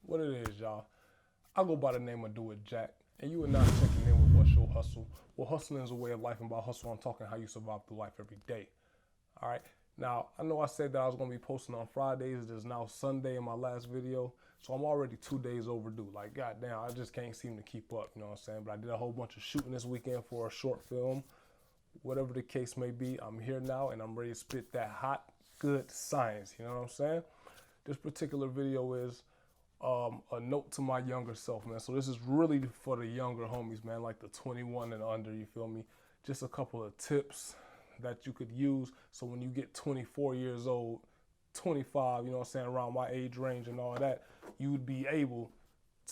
What it is, y'all. I go by the name of DoitJack, and you are not checking in with What's Your Hustle. Well, hustling is a way of life, and by hustle, I'm talking how you survive through life every day. All right. Now, I know I said that I was going to be posting on Fridays. It is now Sunday in my last video, so I'm already 2 days overdue. Like, goddamn, I just can't seem to keep up, you know what I'm saying? But I did a whole bunch of shooting this weekend for a short film. Whatever the case may be, I'm here now, and I'm ready to spit that hot, good science, you know what I'm saying? This particular video is a note to my younger self, man. So this is really for the younger homies, man, like the 21 and under, you feel me? Just a couple of tips that you could use so when you get 24 years old, 25, you know what I'm saying, around my age range and all that, you would be able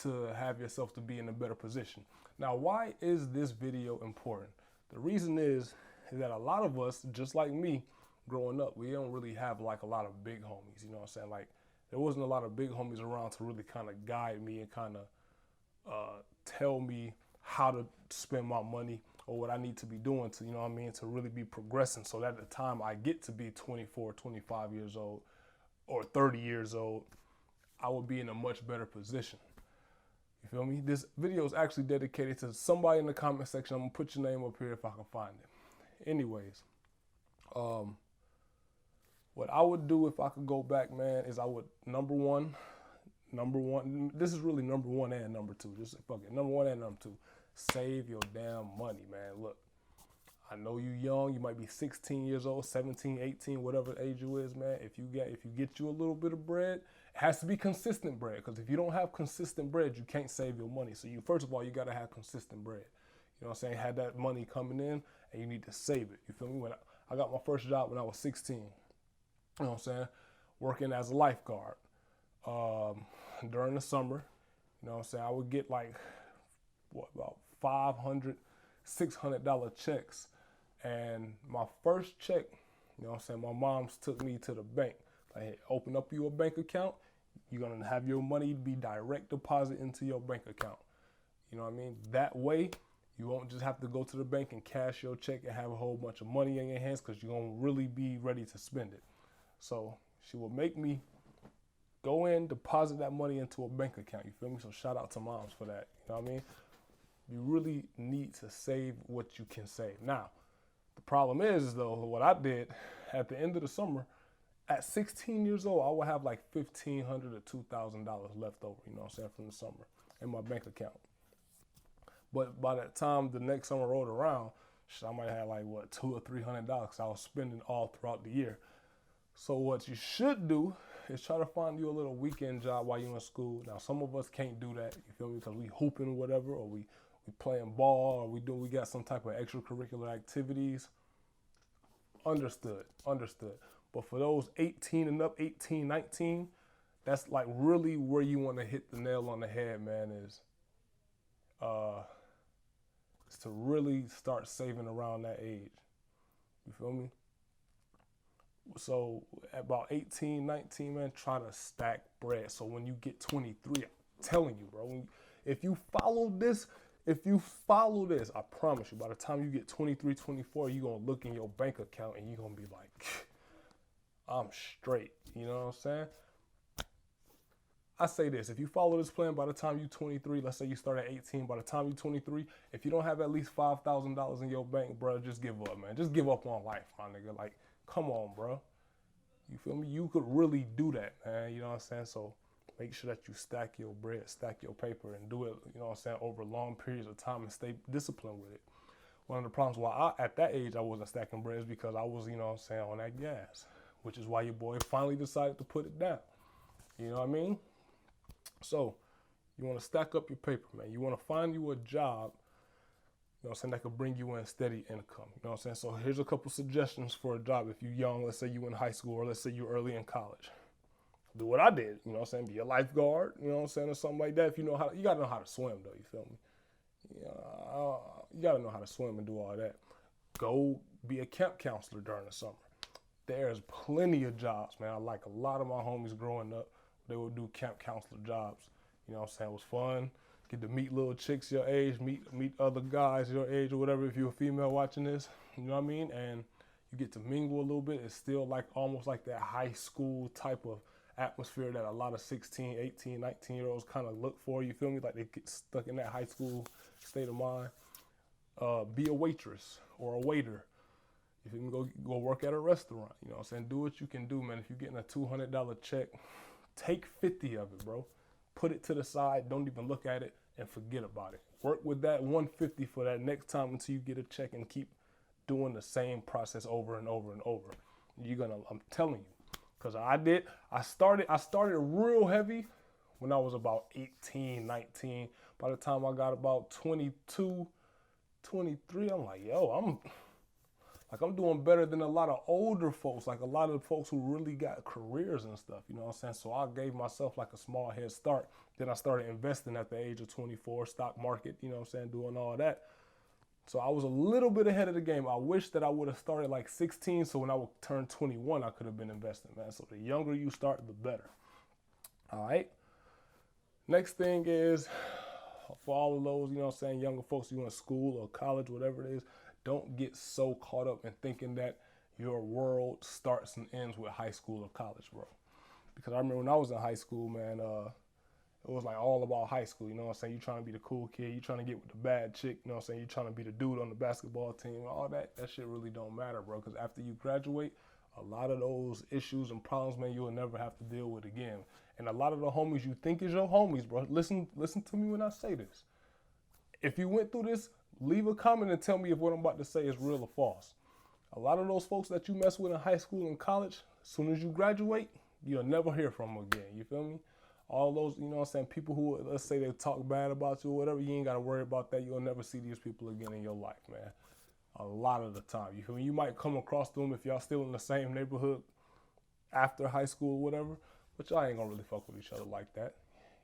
to have yourself to be in a better position. Now, why is this video important? The reason is that a lot of us, just like me, growing up, we don't really have like a lot of big homies, you know what I'm saying? Like, there wasn't a lot of big homies around to really kind of guide me and kind of tell me how to spend my money or what I need to be doing to, you know what I mean, to really be progressing so that at the time I get to be 24, 25 years old or 30 years old, I would be in a much better position. You feel me? This video is actually dedicated to somebody in the comment section. I'm gonna put your name up here if I can find it. Anyways, what I would do if I could go back, man, is I would, number one, this is really number one and number two. Just fuck it, number one and number two. Save your damn money, man. Look, I know you young, you might be 16 years old, 17, 18, whatever age you is, man. If you get you a little bit of bread, it has to be consistent bread. Because if you don't have consistent bread, you can't save your money. So you, first of all, you gotta have consistent bread. You know what I'm saying? Have that money coming in and you need to save it. You feel me? When I got my first job when I was 16, you know what I'm saying? Working as a lifeguard during the summer, you know what I'm saying? I would get like, what, about $500, $600 checks. And my first check, you know what I'm saying, my mom's took me to the bank. Like, hey, open up you a bank account. You're going to have your money be direct deposit into your bank account. You know what I mean? That way, you won't just have to go to the bank and cash your check and have a whole bunch of money in your hands because you're going to really be ready to spend it. So she will make me go in, deposit that money into a bank account. You feel me? So shout out to moms for that. You know what I mean? You really need to save what you can save. Now, the problem is, though, what I did at the end of the summer, at 16 years old, I would have like $1,500 to $2,000 left over, you know what I'm saying, from the summer in my bank account. But by that time the next summer rolled around, I might have like, what, $200 or $300 because I was spending all throughout the year. So what you should do is try to find you a little weekend job while you're in school. Now, some of us can't do that, you feel me, because we hooping or whatever, or we playing ball, or we got some type of extracurricular activities. Understood. But for those 18 and up, 18, 19, that's like really where you want to hit the nail on the head, man, is to really start saving around that age. You feel me? So at about 18, 19, man, try to stack bread. So when you get 23, I'm telling you, bro, if you follow this, I promise you, by the time you get 23, 24, you're going to look in your bank account and you're going to be like, I'm straight. You know what I'm saying? I say this, if you follow this plan, by the time you're 23, let's say you start at 18, by the time you're 23, if you don't have at least $5,000 in your bank, bro, just give up, man. Just give up on life, my nigga. Like, come on, bro. You feel me? You could really do that, man. You know what I'm saying? So make sure that you stack your bread, stack your paper, and do it, you know what I'm saying, over long periods of time and stay disciplined with it. One of the problems why at that age I wasn't stacking bread is because I was, you know what I'm saying, on that gas, which is why your boy finally decided to put it down. You know what I mean? So you want to stack up your paper, man. You want to find you a job, you know what I'm saying, that could bring you in steady income. You know what I'm saying? So here's a couple suggestions for a job if you're young, let's say you in high school, or let's say you're early in college. Do what I did, you know what I'm saying? Be a lifeguard, you know what I'm saying, or something like that. If you know how, you got to know how to swim, though, you feel me? You got to know how to swim and do all that. Go be a camp counselor during the summer. There's plenty of jobs, man. I like a lot of my homies growing up, they would do camp counselor jobs. You know what I'm saying? It was fun. Get to meet little chicks your age, meet other guys your age or whatever if you're a female watching this. You know what I mean? And you get to mingle a little bit. It's still like almost like that high school type of atmosphere that a lot of 16, 18, 19-year-olds kind of look for, you feel me? Like they get stuck in that high school state of mind. Be a waitress or a waiter. If you can go work at a restaurant, you know what I'm saying? Do what you can do, man. If you're getting a $200 check, take 50 of it, bro. Put it to the side. Don't even look at it and forget about it. Work with that 150 for that next time until you get a check, and keep doing the same process over and over and over. I'm telling you, because I started real heavy when I was about 18, 19. By the time I got about 22, 23, I'm like, yo, I'm doing better than a lot of older folks, like a lot of folks who really got careers and stuff, you know what I'm saying? So I gave myself like a small head start. Then I started investing at the age of 24, stock market, you know what I'm saying, doing all that. So I was a little bit ahead of the game. I wish that I would have started like 16, so when I would turn 21, I could have been investing, man. So the younger you start, the better. All right. Next thing is, for all of those, you know what I'm saying, younger folks, you in school or college, whatever it is, don't get so caught up in thinking that your world starts and ends with high school or college, bro. Because I remember when I was in high school, man, it was like all about high school, you know what I'm saying? You trying to be the cool kid, you trying to get with the bad chick, you know what I'm saying? You trying to be the dude on the basketball team, all that shit really don't matter, bro. Because after you graduate, a lot of those issues and problems, man, you'll never have to deal with again. And a lot of the homies you think is your homies, bro, listen to me when I say this. If you went through this, leave a comment and tell me if what I'm about to say is real or false. A lot of those folks that you mess with in high school and college, as soon as you graduate, you'll never hear from them again. You feel me? All those, you know what I'm saying, people who, let's say they talk bad about you or whatever, you ain't got to worry about that. You'll never see these people again in your life, man. A lot of the time. You feel me? You might come across them if y'all still in the same neighborhood after high school or whatever, but y'all ain't going to really fuck with each other like that.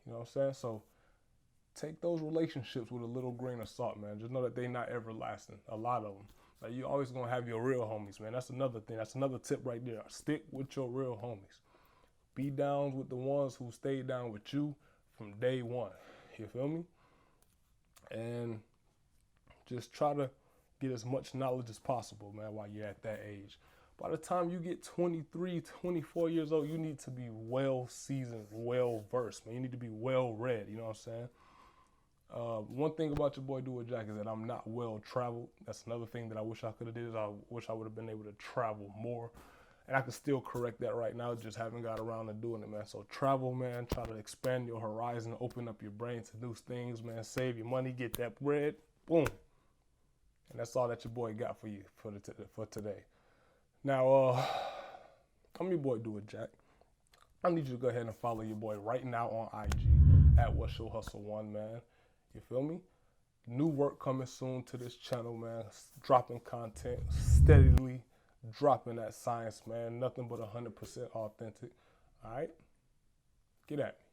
You know what I'm saying? So take those relationships with a little grain of salt, man. Just know that they not everlasting. A lot of them. Like, you always gonna have your real homies, man. That's another thing. That's another tip right there. Stick with your real homies. Be down with the ones who stayed down with you from day one. You feel me? And just try to get as much knowledge as possible, man, while you're at that age. By the time you get 23, 24 years old, you need to be well seasoned, well versed, man. You need to be well read. You know what I'm saying? One thing about your boy DoitJack is that I'm not well traveled. That's another thing that I wish I could have did. I wish I would have been able to travel more, and I can still correct that right now. Just haven't got around to doing it, man. So travel, man. Try to expand your horizon, open up your brain to new things, man. Save your money, get that bread, boom. And that's all that your boy got for you for today. Now, I'm your boy DoitJack. I need you to go ahead and follow your boy right now on IG at What's Your Hustle 1, man. You feel me? New work coming soon to this channel, man. Dropping content, steadily dropping that science, man. Nothing but 100% authentic. All right? Get at me.